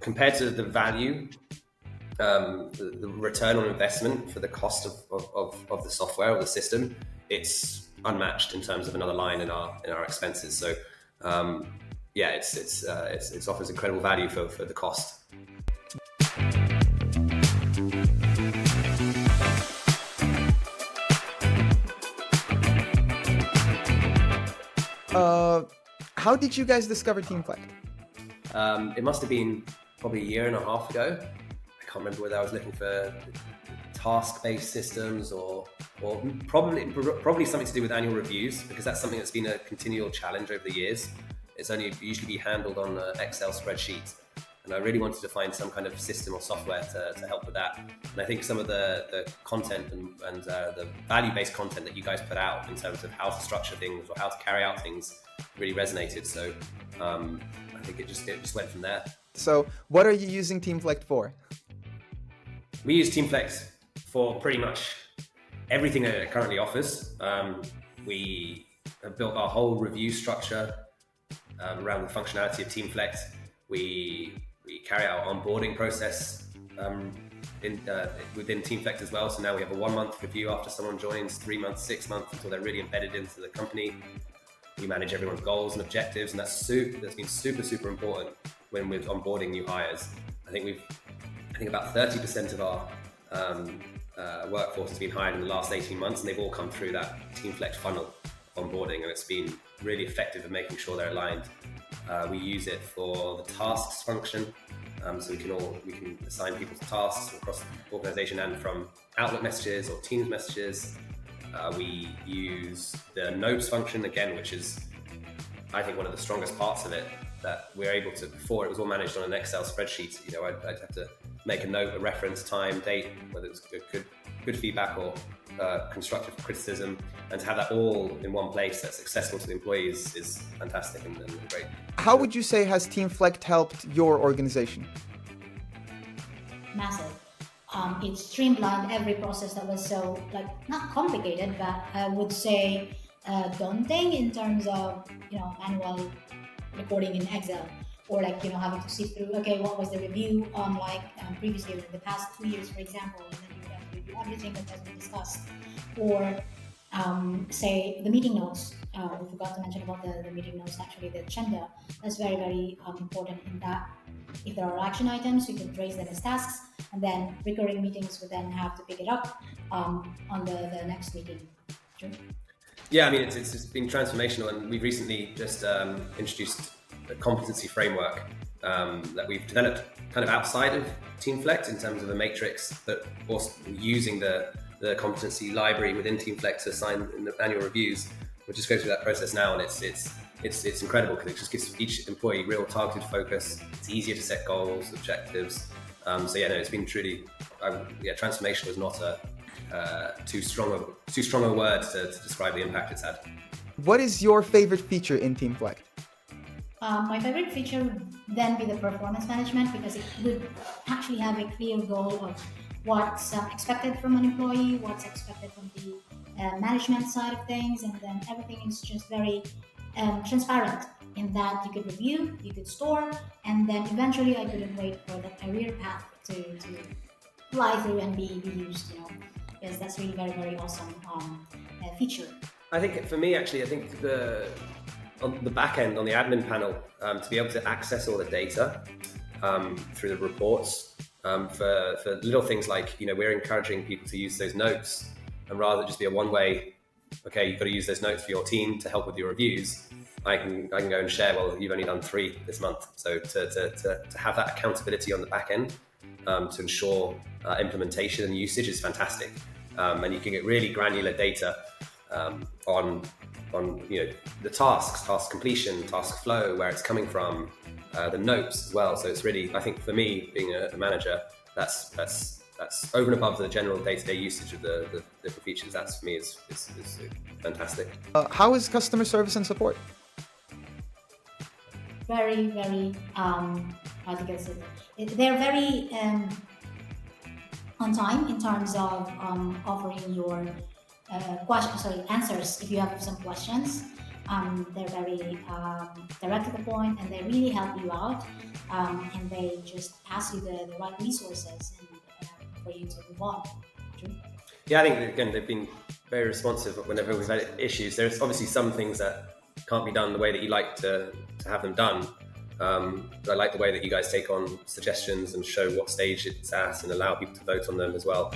compared to the value, the return on investment for the cost of the software or the system, it's unmatched in terms of another line in our expenses. So it offers incredible value for the cost. How did you guys discover Teamflect? It must have been probably a year and a half ago. I can't remember whether I was looking for task-based systems or probably something to do with annual reviews, because that's something that's been a continual challenge over the years. It's only usually be handled on Excel spreadsheets. And I really wanted to find some kind of system or software to help with that. And I think some of the content and the value-based content that you guys put out in terms of how to structure things or how to carry out things really resonated. So I think it just went from there. So what are you using Teamflect for? We use Teamflect for pretty much everything that it currently offers. We have built our whole review structure around the functionality of Teamflect. We carry out onboarding process within Teamflect as well. So now we have a 1 month review after someone joins, 3 months, 6 months until they're really embedded into the company. We manage everyone's goals and objectives, and that's been super important when we're onboarding new hires. I think about 30% of our workforce has been hired in the last 18 months, and they've all come through that Teamflect funnel onboarding, and it's been really effective at making sure they're aligned. We use it for the tasks function, so we can assign people to tasks across the organization and from Outlook messages or Teams messages. We use the notes function again, which is, I think, one of the strongest parts of it, that we're able to. Before, it was all managed on an Excel spreadsheet. I'd have to make a note, a reference, time, date, whether it's good feedback or constructive criticism, and to have that all in one place that's accessible to the employees is fantastic and great. How would you say has Teamflect helped your organization? Massive. It streamlined every process that was so, not complicated, but I would say daunting in terms of, manual recording in Excel, or having to see through, okay, what was the review previously in the past 2 years, for example, and then you have to review everything that has been discussed, or say the meeting notes. We forgot to mention about the meeting notes, actually, the agenda. That's very, very important in that if there are action items, you can raise them as tasks, and then recurring meetings would then have to pick it up on the next meeting. True? Yeah, I mean, it's been transformational, and we've recently just introduced a competency framework that we've developed kind of outside of Teamflect in terms of a matrix, but also using the competency library within Teamflect to assign in the annual reviews. We'll just go through that process now, and it's incredible because it just gives each employee real targeted focus. It's easier to set goals, objectives. It's been truly, transformation was not too strong a word to describe the impact it's had. What is your favorite feature in Teamflect? My favorite feature would then be the performance management, because it would actually have a clear goal of what's expected from an employee, what's expected from the management side of things, and then everything is just very transparent in that you could review, you could store, and then eventually I couldn't wait for the career path to fly through and be used, because that's really very, very awesome feature. I think for me, actually, on the back end, on the admin panel, to be able to access all the data through the reports for little things like, we're encouraging people to use those notes, and rather than just be a one-way, okay, you've got to use those notes for your team to help with your reviews, I can go and share, well, you've only done 3 this month. So to have that accountability on the back end to ensure implementation and usage is fantastic. And you can get really granular data on the tasks, task completion, task flow, where it's coming from, the notes as well. So it's really, I think for me, being a manager, that's over and above the general day-to-day usage of the different features. That's for me is fantastic. How is customer service and support? Very, very, they're very on time in terms of offering your answers if you have some questions. They're very direct to the point, and they really help you out, and they just pass you the right resources and, for you to move on. True? Yeah, I think again they've been very responsive whenever we've had issues. There's obviously some things that can't be done the way that you like to have them done. But I like the way that you guys take on suggestions and show what stage it's at and allow people to vote on them as well.